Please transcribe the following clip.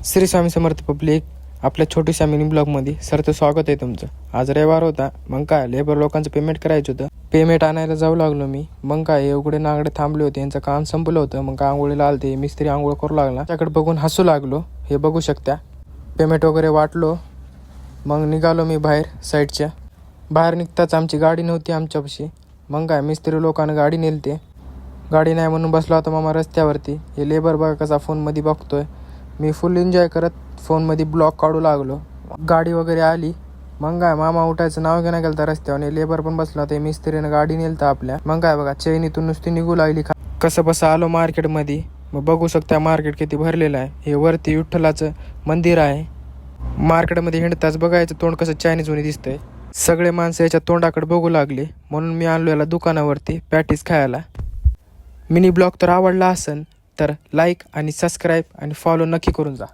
Shri Swami Samarth public आपल्या छोट्याशा mini ब्लॉगमध्ये सरचं स्वागत आहे तुमचं। आज रविवार होता, मग काय लेबर लोकांचं पेमेंट करायचं होतं। पेमेंट आणायला जाऊ लागलो मी। मग काय उघडे नागडे थांबले होते, यांचं काम संपलं होतं। मग काय आंघोळीला आलते, मिस्त्री आंघोळ करू लागला, त्याकडे बघून हसू लागलो। हे बघू शकता, पेमेंट वगैरे वाटलो, मग निघालो मी बाहेर साईडच्या। बाहेर निघताच आमची गाडी नव्हती आमच्यापाशी। मग काय मिस्त्री लोकांना गाडी नेलते, गाडी नाही म्हणून बसलो होता मामा रस्त्यावरती। हे लेबर बघा कसा फोनमध्ये बघतोय, मी फुल एन्जॉय करत फोनमध्ये ब्लॉग काढू लागलो। गाडी वगैरे आली, मग काय मामा उठायचं नाव घेणं गेलं तर रस्त्यावर लेबर पण बसला होता, मिस्त्रीनं गाडी नेलतं आपल्या। मग काय बघा चैनीतून नुसती निघू लागली। कसं बसं आलो मार्केटमध्ये, मग बघू शकता मार्केट किती भरलेलं आहे। हे वरती विठ्ठलाचं मंदिर आहे। मार्केटमध्ये हिंडताच बघायचं तोंड कसं चायनीज होणे दिसतंय। सगळे माणसं याच्या तोंडाकडे बघू लागले, म्हणून मी आणलो याला दुकानावरती पॅटीस खायला। मिनी ब्लॉग तर आवडला असेल तर लाईक आणि सबस्क्राईब आणि फॉलो नक्की करून जा।